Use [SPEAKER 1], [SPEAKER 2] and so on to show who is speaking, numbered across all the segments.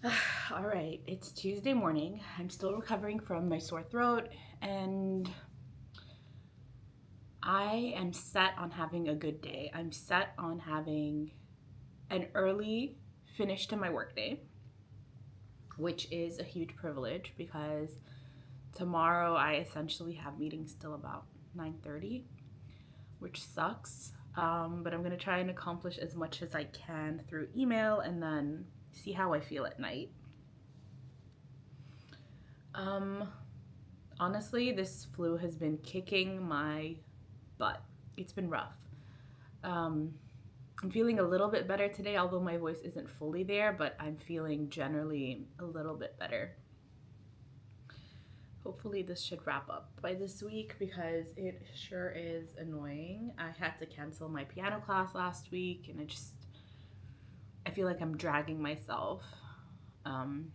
[SPEAKER 1] All right, it's Tuesday morning. I'm still recovering from my sore throat, and I am set on having a good day. I'm set on having an early finish to my workday, which is a huge privilege because tomorrow I essentially have meetings till about 9:30, which sucks. But I'm gonna try and accomplish as much as I can through email and then see how I feel at night. Um, Honestly, this flu has been kicking my butt. It's been rough. Um, I'm feeling a little bit better today, although my voice isn't fully there, but I'm feeling generally a little bit better. Hopefully, this should wrap up by this week because it sure is annoying. I had to cancel my piano class last week, and I feel like I'm dragging myself um,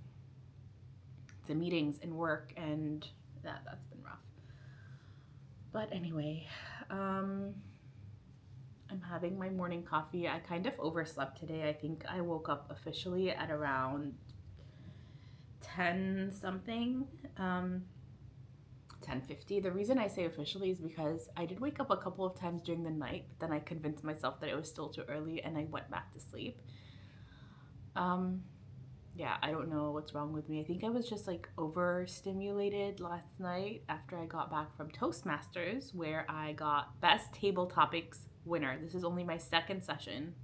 [SPEAKER 1] to meetings and work, and that's been rough. But anyway, um, I'm having my morning coffee. I kind of overslept today. I think I woke up officially at around 10 something, 10:50. The reason I say officially is because I did wake up a couple of times during the night, but then I convinced myself that it was still too early and I went back to sleep. Um, yeah, I don't know what's wrong with me. I think I was just like overstimulated last night after I got back from Toastmasters, where I got Best Table Topics winner. This is only my second session.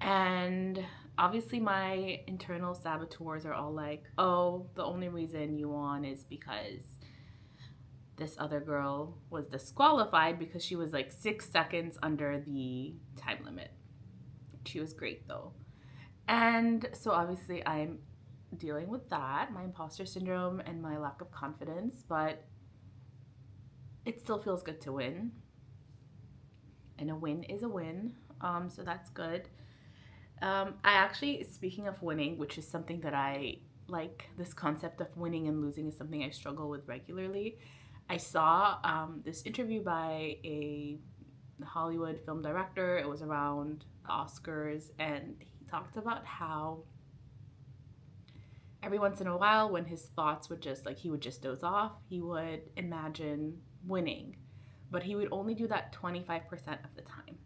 [SPEAKER 1] And obviously, my internal saboteurs are all like, oh, the only reason you won is because this other girl was disqualified because she was like 6 seconds under the time limit. She was great though. And so obviously, I'm dealing with that, my imposter syndrome and my lack of confidence, but it still feels good to win. And a win is a win. So that's good. I actually, speaking of winning, which is something that I like, this concept of winning and losing is something I struggle with regularly. I saw this interview by a Hollywood film director. It was around the Oscars, and he talked about how every once in a while, when his thoughts would just like, he would just doze off, he would imagine winning, but he would only do that 25% of the time.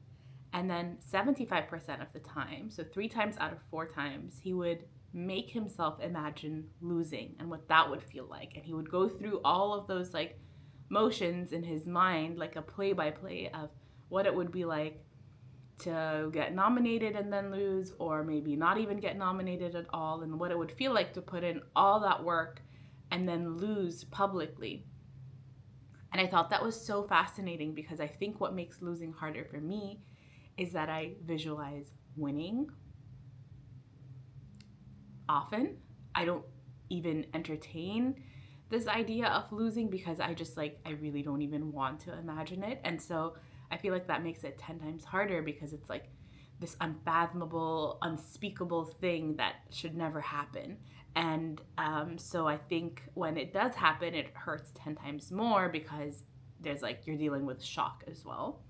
[SPEAKER 1] And then 75% of the time, so three times out of four times, he would make himself imagine losing and what that would feel like. And he would go through all of those like motions in his mind, like a play by play of what it would be like to get nominated and then lose, or maybe not even get nominated at all, and what it would feel like to put in all that work and then lose publicly. And I thought that was so fascinating because I think what makes losing harder for me is that I visualize winning often. I don't even entertain this idea of losing because I just like, I really don't even want to imagine it. And so I feel like that makes it 10 times harder because it's like this unfathomable, unspeakable thing that should never happen. And so I think when it does happen, it hurts 10 times more because there's like, you're dealing with shock as well.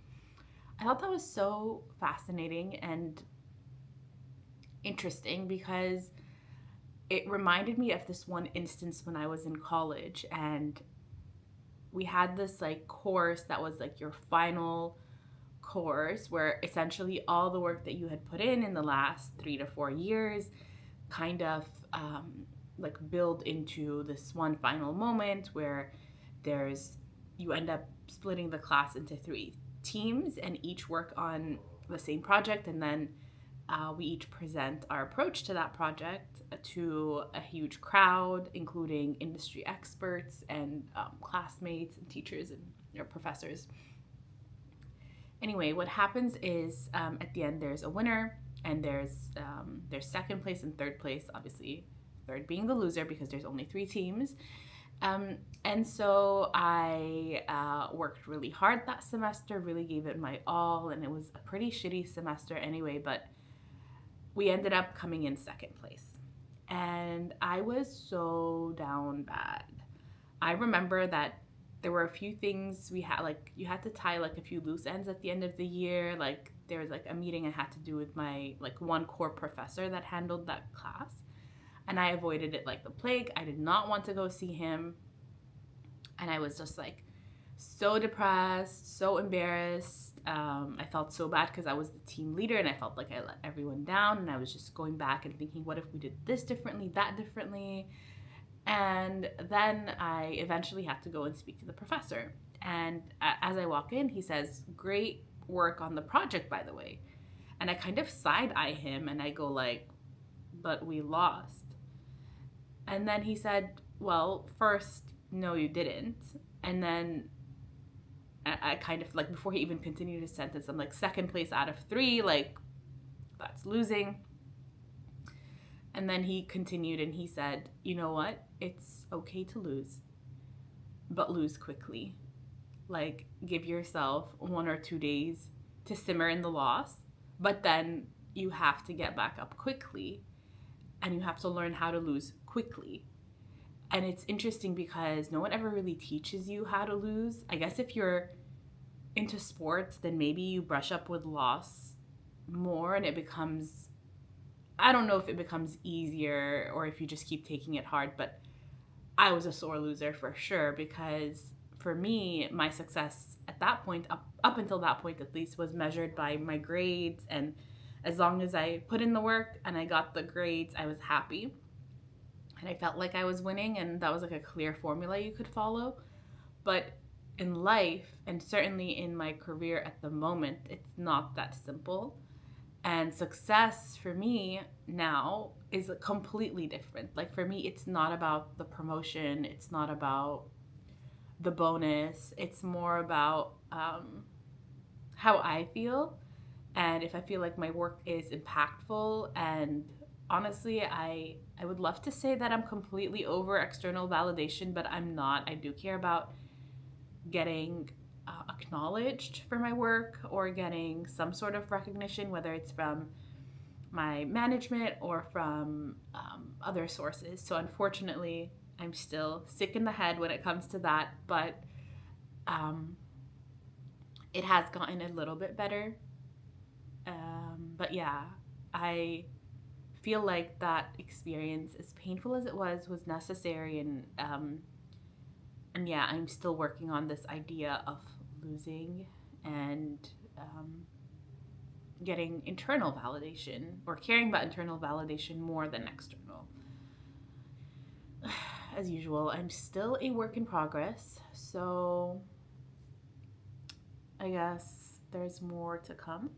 [SPEAKER 1] I thought that was so fascinating and interesting because it reminded me of this one instance when I was in college, and we had this like course that was like your final course where essentially all the work that you had put in the last 3 to 4 years kind of like build into this one final moment where there's you end up splitting the class into three teams and each work on the same project, and then we each present our approach to that project to a huge crowd, including industry experts and classmates and teachers and professors. Anyway, what happens is at the end there's a winner, and there's second place and third place. Obviously, third being the loser because there's only three teams. And so I worked really hard that semester, really gave it my all, and it was a pretty shitty semester anyway. But we ended up coming in second place, and I was so down bad. I remember that there were a few things we had, like you had to tie like a few loose ends at the end of the year, like there was like a meeting I had to do with my like one core professor that handled that class, and I avoided it like the plague. I did not want to go see him, and I was just like so depressed, so embarrassed. I felt so bad because I was the team leader and I felt like I let everyone down. And I was just going back and thinking, what if we did this differently, that differently? And then I eventually had to go and speak to the professor. And as I walk in, he says, "Great work on the project, by the way." And I kind of side eye him and I go like, "But we lost." And then he said, "Well, first, no, you didn't." And then I kind of like, before he even continued his sentence, I'm like, second place out of three, like that's losing. And then he continued and he said, "You know what? It's okay to lose, but lose quickly. Like, give yourself 1 or 2 days to simmer in the loss, but then you have to get back up quickly and you have to learn how to lose quickly." And it's interesting because no one ever really teaches you how to lose. I guess if you're into sports, then maybe you brush up with loss more and it becomes, I don't know if it becomes easier or if you just keep taking it hard, but I was a sore loser for sure because for me, my success at that point, up until that point at least, was measured by my grades. And as long as I put in the work and I got the grades, I was happy. And I felt like I was winning, and that was like a clear formula you could follow. But in life, and certainly in my career at the moment, it's not that simple. And success for me now is completely different. Like for me, it's not about the promotion, it's not about the bonus, it's more about how I feel. And if I feel like my work is impactful, and honestly, I would love to say that I'm completely over external validation, but I'm not. I do care about getting acknowledged for my work or getting some sort of recognition, whether it's from my management or from other sources. So unfortunately, I'm still sick in the head when it comes to that, but um, it has gotten a little bit better. But yeah, I feel like that experience, as painful as it was necessary, and yeah, I'm still working on this idea of losing and getting internal validation or caring about internal validation more than external. As usual, I'm still a work in progress, so I guess there's more to come.